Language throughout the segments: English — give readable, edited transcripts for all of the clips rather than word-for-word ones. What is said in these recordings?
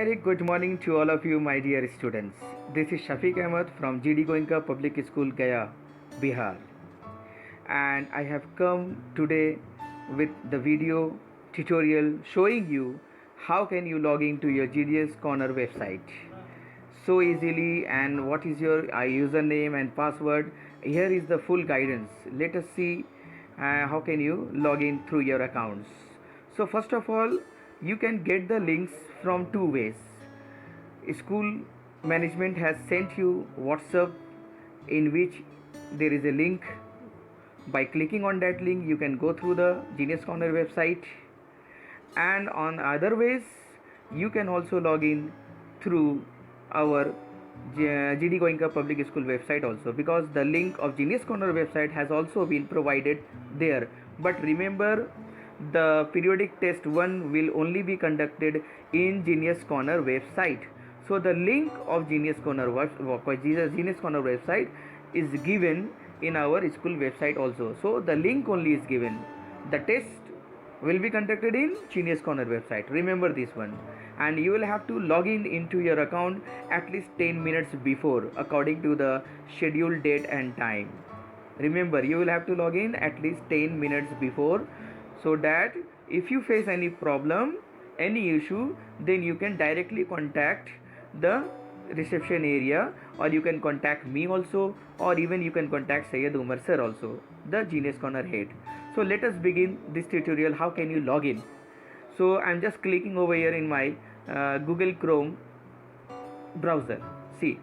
Very good morning to all of you, my dear students. This is Shafiq Ahmed from GD Goenka Public School, Gaya, Bihar, and I have come today with the video tutorial showing you how can you log into your GDS Corner website so easily and what is your username and password. Here is the full guidance. Let us see how can you log in through your accounts. So first of all, you can get the links from two ways. School management has sent you WhatsApp in which there is a link. By clicking on that link you can go through the Genius Corner website, and on other ways you can also log in through our GD Goenka Public School website also, because the link of Genius Corner website has also been provided there. But remember, the periodic test 1 will only be conducted in Genius Corner website. So the link of Genius Corner website is given in our school website also. So the link only is given. The test will be conducted in Genius Corner website. Remember this one. And you will have to log in into your account at least 10 minutes before according to the scheduled date and time. Remember, you will have to log in at least 10 minutes before, so that if you face any problem, any issue, then you can directly contact the reception area, or you can contact me also, or even you can contact Syed Umar sir also, the Genius Corner head. So let us begin this tutorial. How can you log in? So I'm just clicking over here in my Google Chrome browser. See,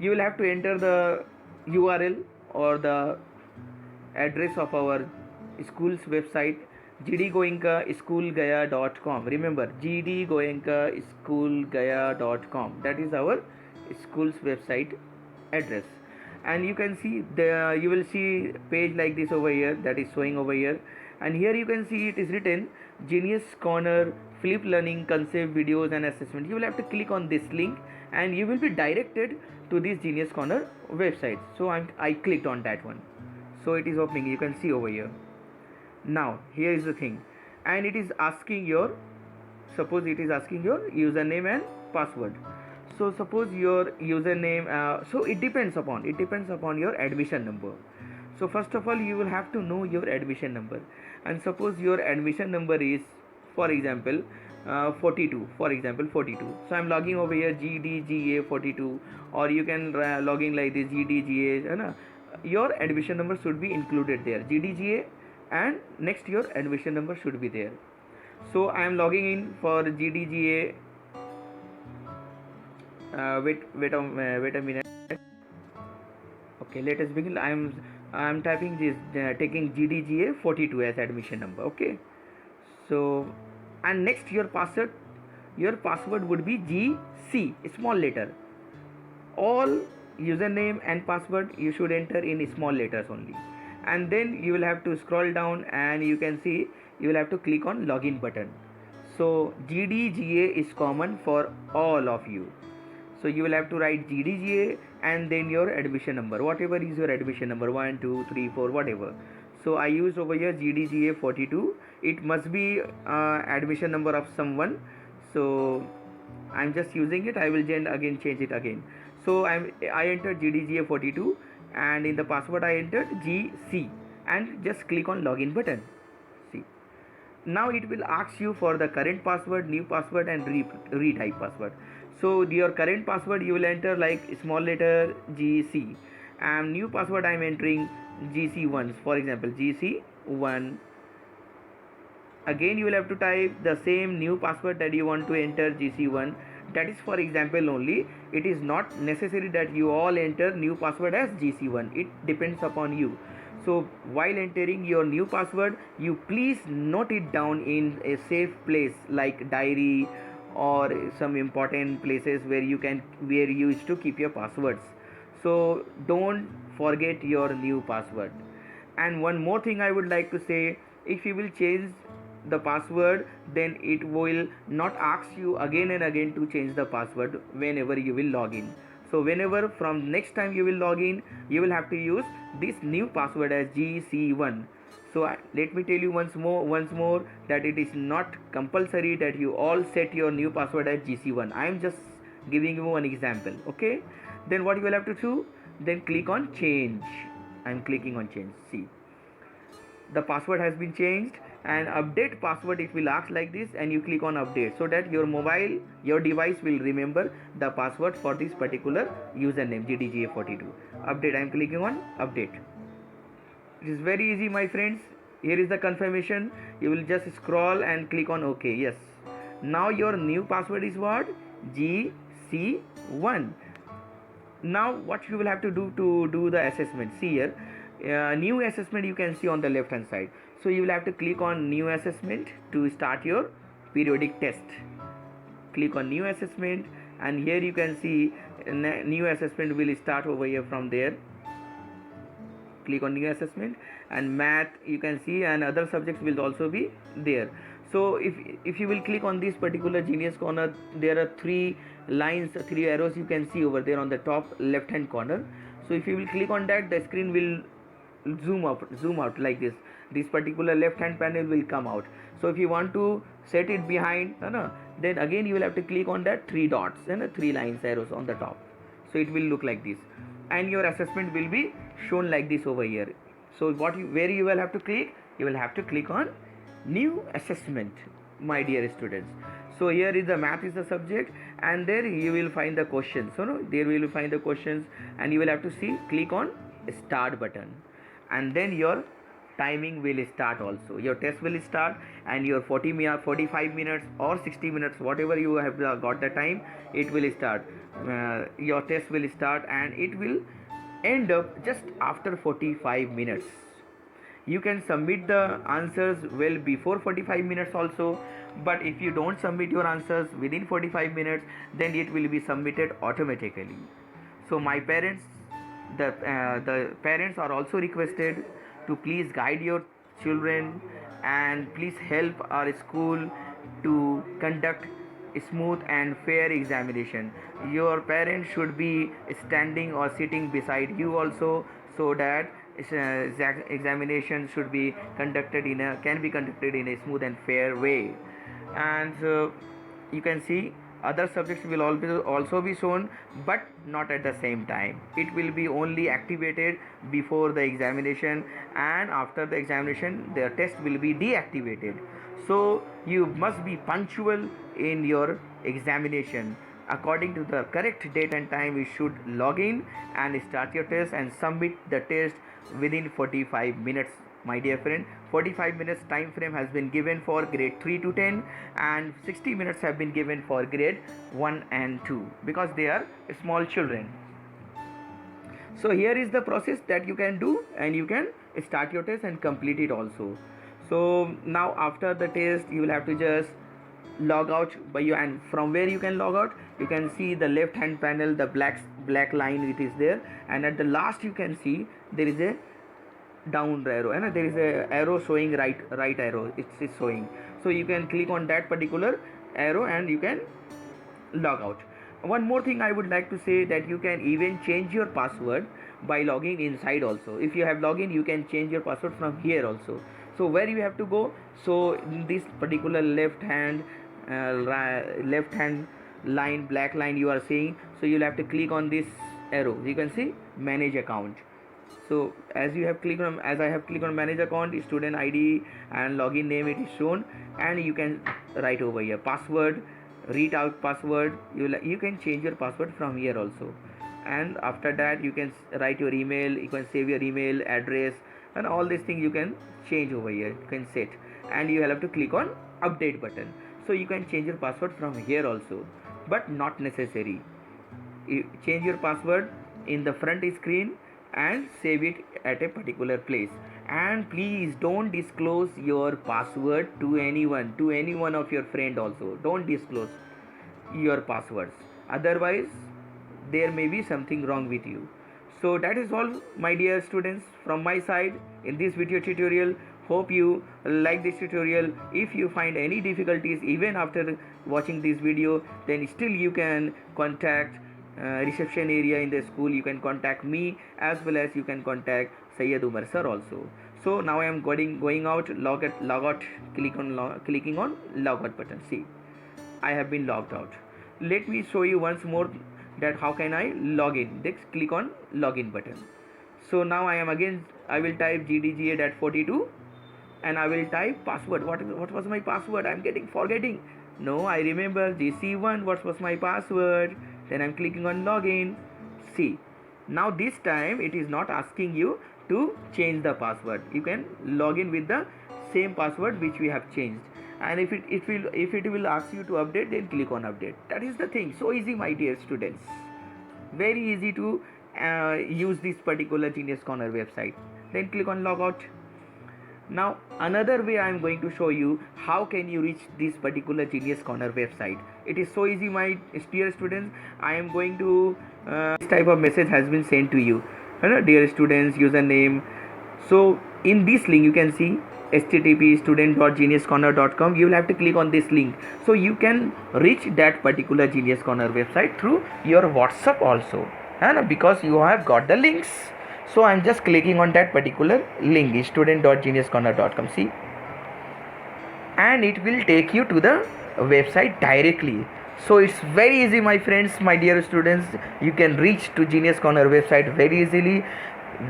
you will have to enter the URL or the address of our school's website, gdgoenkaschoolgaya.com. Remember, gdgoenkaschoolgaya.com. That is our school's website address. And you can see you will see page like this over here, that is showing over here. And here you can see it is written Genius Corner Flip Learning Concept Videos and Assessment. You will have to click on this link and you will be directed to this Genius Corner website. So I clicked on that one. So it is opening. You can see over here. Now here is the thing, and it is asking your, suppose it is asking your username and password. So suppose your username, so it depends upon your admission number. So first of all, you will have to know your admission number, and suppose your admission number is, for example, 42. For example, 42. So I'm logging over here GDGA 42, or you can log in like this GDGA. Your admission number should be included there, GDGA, and next your admission number should be there. So I am logging in for GDGA. Wait a minute. Okay, let us begin. I am typing this, taking GDGA 42 as admission number. Okay. So, and next your password would be GC, small letter. All username and password you should enter in small letters only. And then you will have to scroll down, and you can see you will have to click on login button. So GDGA is common for all of you. So you will have to write GDGA and then your admission number, whatever is your admission number, 1 2 3 4, whatever. So I used over here GDGA 42. It must be admission number of someone. So I'm just using it. I will again change it again. So I entered GDGA 42, and in the password I entered GC, and just click on login button. See, now it will ask you for the current password, new password, and retype password. So your current password you will enter like small letter GC, and new password I am entering GC1, for example GC1. Again you will have to type the same new password that you want to enter, GC1. That is for example only. It is not necessary that you all enter new password as GC1. It depends upon you. So while entering your new password, you please note it down in a safe place like diary or some important places where you used to keep your passwords. So don't forget your new password. And one more thing I would like to say, if you will change the password, then it will not ask you again and again to change the password whenever you will log in. So whenever from next time you will log in, you will have to use this new password as GC1. So let me tell you once more that it is not compulsory that you all set your new password as GC1. I am just giving you one example. Okay, then what you will have to do, then click on change. I am clicking on change. See, the password has been changed, and update password it will ask like this, and you click on update so that your device will remember the password for this particular username GDGA42. Update, I am clicking on update. It is very easy, my friends. Here is the confirmation. You will just scroll and click on OK. Yes, now your new password is what? GC1. Now what you will have to do to do the assessment, see here, new assessment you can see on the left hand side. So you will have to click on new assessment to start your periodic test. Click on new assessment, and here you can see new assessment will start over here from there. Click on new assessment, and math you can see, and other subjects will also be there. So if you will click on this particular Genius Corner, there are three lines, three arrows you can see over there on the top left hand corner. So if you will click on that, the screen will zoom out like this particular left hand panel will come out. So if you want to set it behind, then again you will have to click on that three dots and three lines arrows on the top. So it will look like this, and your assessment will be shown like this over here. So where you will have to click, you will have to click on new assessment, my dear students. So here is the math is the subject, and there you will find the questions. So there you will find the questions, and you will have to click on start button, and then your timing will start also. Your test will start, and your 45 minutes or 60 minutes, whatever you have got the time, it will start. Your test will start, and it will end up just after 45 minutes. You can submit the answers well before 45 minutes also, but if you don't submit your answers within 45 minutes, then it will be submitted automatically. So my parents, the parents are also requested to please guide your children, and please help our school to conduct a smooth and fair examination. Your parents should be standing or sitting beside you also, so that examination should be can be conducted in a smooth and fair way. And you can see other subjects will also be shown, but not at the same time. It will be only activated before the examination, and after the examination the test will be deactivated. So you must be punctual in your examination. According to the correct date and time, you should log in and start your test and submit the test within 45 minutes, my dear friend. 45 minutes time frame has been given for grade 3 to 10, and 60 minutes have been given for grade 1 and 2, because they are small children. So here is the process that you can do, and you can start your test and complete it also. So now after the test, you will have to just log out by you, and from where you can log out, you can see the left hand panel, the black line it is there, and at the last you can see there is a down arrow, and there is a arrow showing right arrow, it's showing. So you can click on that particular arrow and you can log out. One more thing I would like to say, that you can even change your password by logging inside also. If you have login, you can change your password from here also. So where you have to go, so in this particular left hand line, black line you are seeing, so you'll have to click on this arrow. You can see manage account. So as I have clicked on manage account, student ID and login name it is shown, and you can write over here password, read out password. You can change your password from here also, and after that you can write your email, you can save your email address, and all these things you can change over here. You can set, and you will have to click on update button. So you can change your password from here also, but not necessary. You change your password in the front screen and save it at a particular place. And please don't disclose your password to anyone of your friend also. Don't disclose your passwords, otherwise there may be something wrong with you. So that is all, my dear students, from my side in this video tutorial. Hope you like this tutorial. If you find any difficulties even after watching this video, then still you can contact reception area in the school. You can contact me, as well as you can contact Syed Umar sir also. So now I am going out, log out, clicking on log out button. See, I have been logged out. Let me show you once more that how can I log in. Next, click on login button. So now I will type gdga.42 and I will type password. What was my password? I'm forgetting. No, I remember GC1. What was my password? Then I'm clicking on login. See, now this time it is not asking you to change the password. You can log in with the same password which we have changed. And if it will ask you to update, then click on update. That is the thing. So easy, my dear students. Very easy to use this particular Genius Corner website. Then click on logout. Now another way I am going to show you how can you reach this particular Genius Corner website. It is so easy, my dear students. I am going to this type of message has been sent to you. Dear students, username. So in this link you can see http://student.geniuscorner.com. You will have to click on this link, so you can reach that particular Genius Corner website through your WhatsApp also, and because you have got the links. So I'm just clicking on that particular link, student.geniuscorner.com. See, and it will take you to the website directly. So it's very easy, my friends, my dear students. You can reach to Genius Corner website very easily.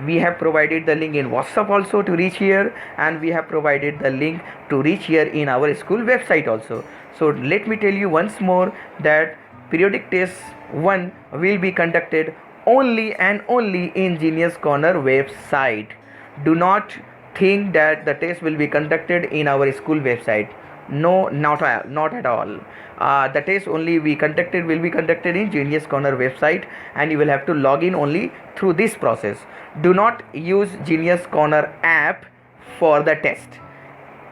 We have provided the link in WhatsApp also to reach here, and we have provided the link to reach here in our school website also. So let me tell you once more that periodic test 1 will be conducted only and only in Genius Corner website. Do not think that the test will be conducted in our school website. No, not at all. The test will be conducted in Genius Corner website, and you will have to log in only through this process. Do not use Genius Corner app for the test.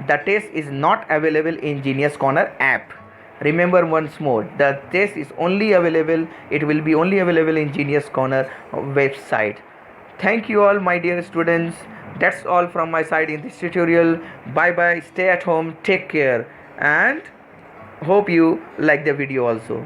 The test is not available in Genius Corner app. Remember once more, the test is only available, it will be only available in Genius Corner website. Thank you all, my dear students. That's all from my side in this tutorial. Bye bye, stay at home, take care, and hope you like the video also.